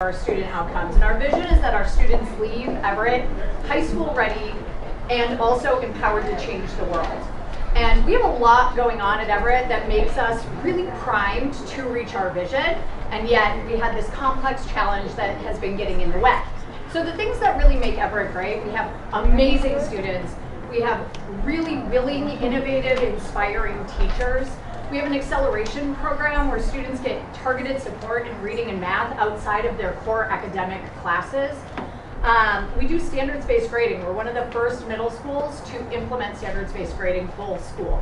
our student outcomes. And our vision is that our students leave Everett high school ready and also empowered to change the world. And we have a lot going on at Everett that makes us really primed to reach our vision, and yet we had this complex challenge that has been getting in the way. So the things that really make Everett great: we have amazing students, we have really willing, innovative, inspiring teachers. We have an acceleration program where students get targeted support in reading and math outside of their core academic classes. We do standards-based grading. We're one of the first middle schools to implement standards-based grading full school.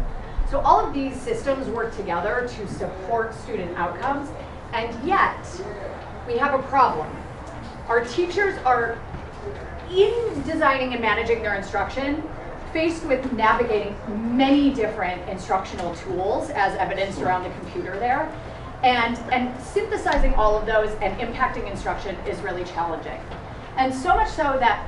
So all of these systems work together to support student outcomes, and yet we have a problem. Our teachers are, in designing and managing their instruction, faced with navigating many different instructional tools, as evidenced around the computer there, and synthesizing all of those and impacting instruction is really challenging. And so much so that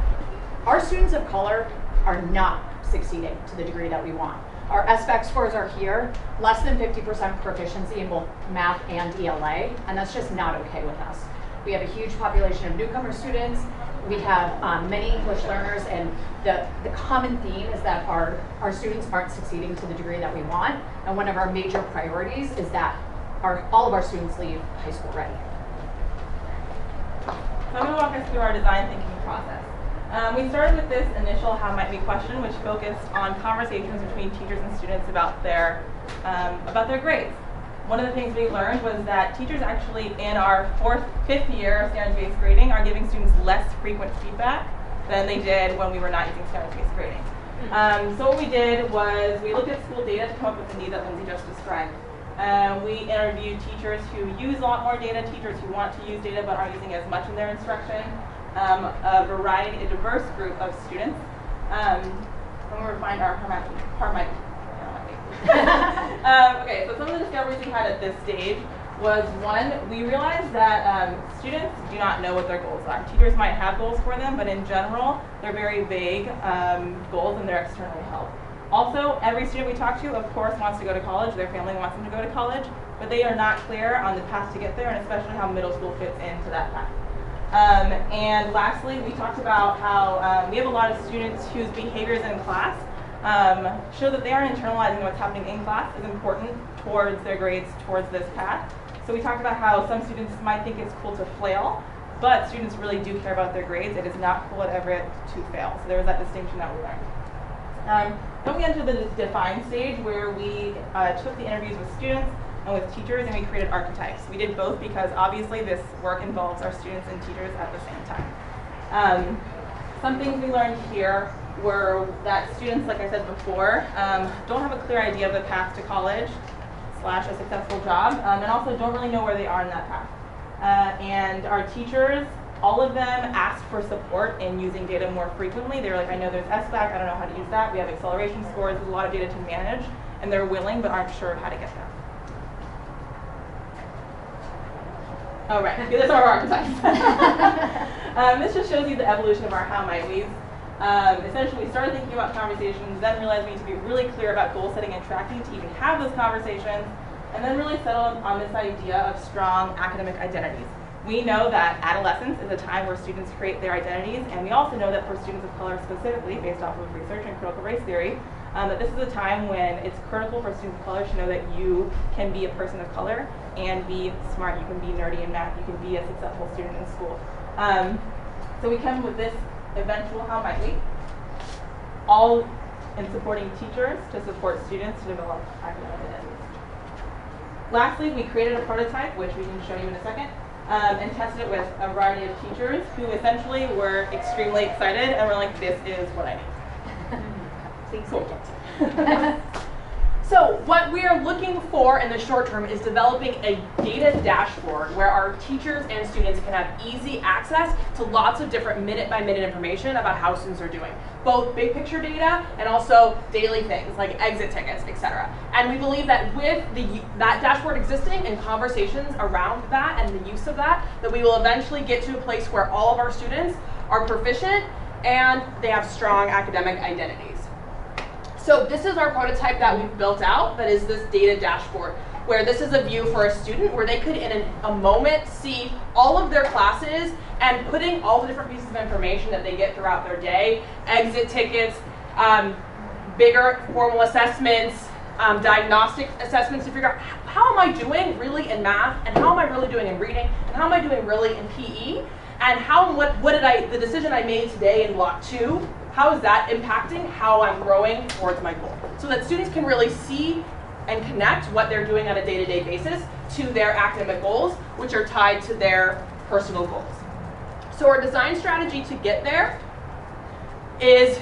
our students of color are not succeeding to the degree that we want. Our SBAC scores are here, less than 50% proficiency in both math and ELA, and that's just not okay with us. We have a huge population of newcomer students. We have many English learners, and the common theme is that our students aren't succeeding to the degree that we want, and one of our major priorities is that all of our students leave high school ready. So I'm going to walk us through our design thinking process. We started with this initial how might we question, which focused on conversations between teachers and students about their grades. One of the things we learned was that teachers actually in our fifth year of standards-based grading are giving students less frequent feedback than they did when we were not using standards-based grading. So what we did was we looked at school data to come up with the need that Lindsay just described. We interviewed teachers who use a lot more data, teachers who want to use data but aren't using as much in their instruction, a diverse group of students. And we refined our okay, so some of the discoveries we had at this stage was, one, we realized that students do not know what their goals are. Teachers might have goals for them, but in general, they're very vague goals and they're externally held. Also, every student we talk to, of course, wants to go to college. Their family wants them to go to college, but they are not clear on the path to get there, and especially how middle school fits into that path. And lastly, we talked about how we have a lot of students whose behaviors in class show that they are internalizing what's happening in class is important towards their grades, towards this path. So we talked about how some students might think it's cool to flail, but students really do care about their grades. It is not cool at Everett to fail. So there was that distinction that we learned. Then we entered the define stage, where we took the interviews with students and with teachers, and we created archetypes. We did both because obviously this work involves our students and teachers at the same time. Some things we learned here were that students, like I said before, don't have a clear idea of the path to college / a successful job, and also don't really know where they are in that path. And our teachers, all of them asked for support in using data more frequently. They were like, I know there's SBAC, I don't know how to use that. We have acceleration scores, there's a lot of data to manage, and they're willing but aren't sure how to get there. Oh, right, these are our archetypes. This just shows you the evolution of our how might we's. Essentially, we started thinking about conversations, then realized we need to be really clear about goal setting and tracking to even have those conversations, and then really settled on this idea of strong academic identities. We know that adolescence is a time where students create their identities, and we also know that for students of color specifically, based off of research and critical race theory, that this is a time when it's critical for students of color to know that you can be a person of color and be smart, you can be nerdy in math, you can be a successful student in school. So we come with this eventual how might we, all in supporting teachers to support students to develop academic identities. Lastly, we created a prototype, which we can show you in a second, and tested it with a variety of teachers who essentially were extremely excited and were like, this is what I need. Please cool. So what we are looking for in the short term is developing a data dashboard where our teachers and students can have easy access to lots of different minute-by-minute information about how students are doing, both big picture data and also daily things like exit tickets, etc. And we believe that with that dashboard existing and conversations around that and the use of that we will eventually get to a place where all of our students are proficient and they have strong academic identities. So this is our prototype that we've built out, that is this data dashboard. where this is a view for a student where they could in a moment see all of their classes and putting all the different pieces of information that they get throughout their day, exit tickets, bigger formal assessments, diagnostic assessments to figure out how am I doing really in math, and how am I really doing in reading, and how am I doing really in PE, and the decision I made today in block 2, how is that impacting how I'm growing towards my goal? So that students can really see and connect what they're doing on a day-to-day basis to their academic goals, which are tied to their personal goals. So our design strategy to get there is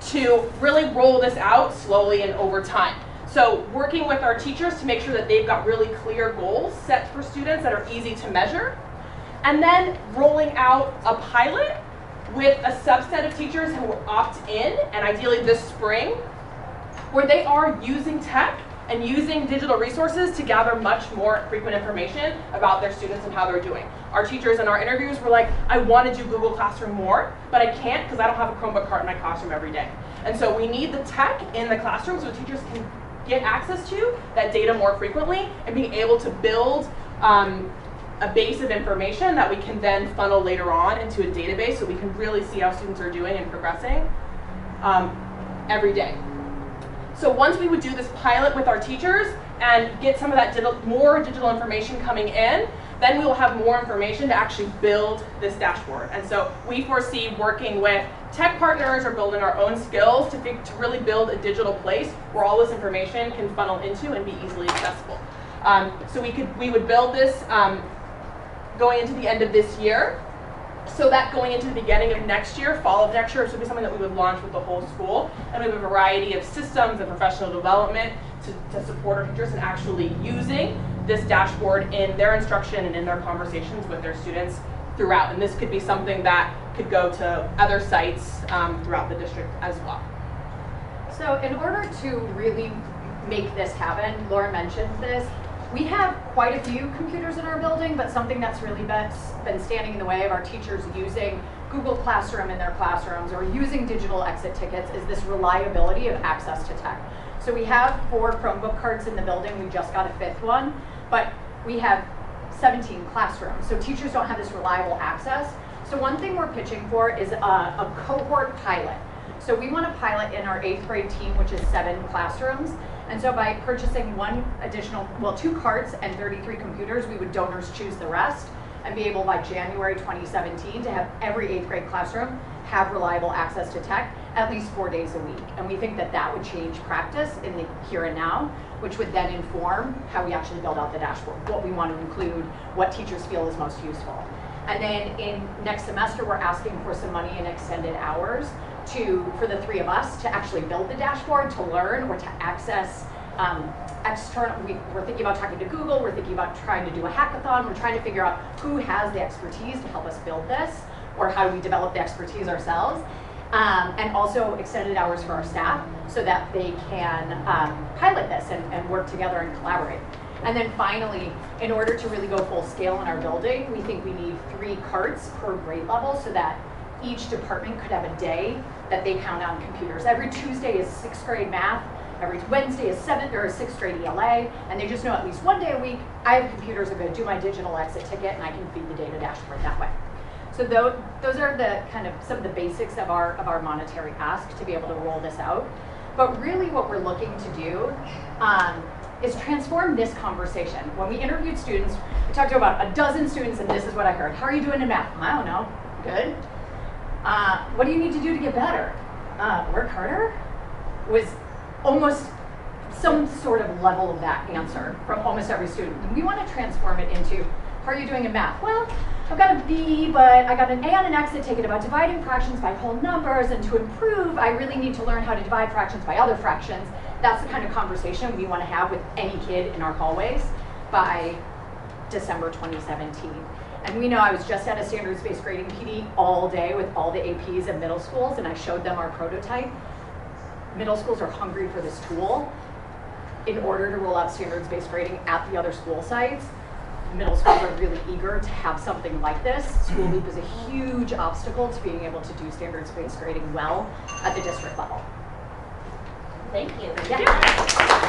to really roll this out slowly and over time. So working with our teachers to make sure that they've got really clear goals set for students that are easy to measure, and then rolling out a pilot with a subset of teachers who will opt in, and ideally this spring, where they are using tech and using digital resources to gather much more frequent information about their students and how they're doing. Our teachers in our interviews were like, I want to do Google Classroom more, but I can't because I don't have a Chromebook cart in my classroom every day. And so we need the tech in the classroom so teachers can get access to that data more frequently and being able to build a base of information that we can then funnel later on into a database so we can really see how students are doing and progressing every day. So once we would do this pilot with our teachers and get some of that more digital information coming in, then we will have more information to actually build this dashboard. And so we foresee working with tech partners or building our own skills to really build a digital place where all this information can funnel into and be easily accessible. So we would build this going into the end of this year, so that going into the beginning of next year, fall of next year, this would be something that we would launch with the whole school. And we have a variety of systems and professional development to support our teachers in actually using this dashboard in their instruction and in their conversations with their students throughout. And this could be something that could go to other sites throughout the district as well. So in order to really make this happen, Laura mentioned this, we have quite a few computers in our building, but something that's really been standing in the way of our teachers using Google Classroom in their classrooms or using digital exit tickets is this reliability of access to tech. So we have 4 Chromebook carts in the building. We just got a 5th one, but we have 17 classrooms. So teachers don't have this reliable access. So one thing we're pitching for is a cohort pilot. So we want to pilot in our 8th grade team, which is 7 classrooms. And so by purchasing 2 carts and 33 computers, we would donors choose the rest and be able by January 2017 to have every 8th grade classroom have reliable access to tech at least 4 days a week. And we think that that would change practice in the here and now, which would then inform how we actually build out the dashboard, what we want to include, what teachers feel is most useful. And then in next semester, we're asking for some money in extended hours for the 3 of us to actually build the dashboard, to learn or to access external. We're thinking about talking to Google, we're thinking about trying to do a hackathon, we're trying to figure out who has the expertise to help us build this, or how do we develop the expertise ourselves, and also extended hours for our staff so that they can pilot this and work together and collaborate. And then finally, in order to really go full scale in our building, we think we need 3 carts per grade level so that each department could have a day that they count on computers. Every Tuesday is 6th grade math, every Wednesday is 7th or 6th grade ELA, and they just know at least one day a week, I have computers, I'm gonna do my digital exit ticket, and I can feed the data dashboard that way. So those are the kind of some of the basics of our monetary ask to be able to roll this out. But really what we're looking to do is transform this conversation. When we interviewed students, we talked to about a dozen students, and this is what I heard. How are you doing in math? I don't know, good. What do you need to do to get better? Work harder? Was almost some sort of level of that answer from almost every student. And we want to transform it into, how are you doing in math? Well, I've got a B, but I got an A on an exit ticket about dividing fractions by whole numbers, and to improve, I really need to learn how to divide fractions by other fractions. That's the kind of conversation we want to have with any kid in our hallways by December 2017. And we know I was just at a standards-based grading PD all day with all the APs and middle schools, and I showed them our prototype. Middle schools are hungry for this tool. In order to roll out standards-based grading at the other school sites, middle schools are really eager to have something like this. School Loop is a huge obstacle to being able to do standards-based grading well at the district level. Thank you. Yeah.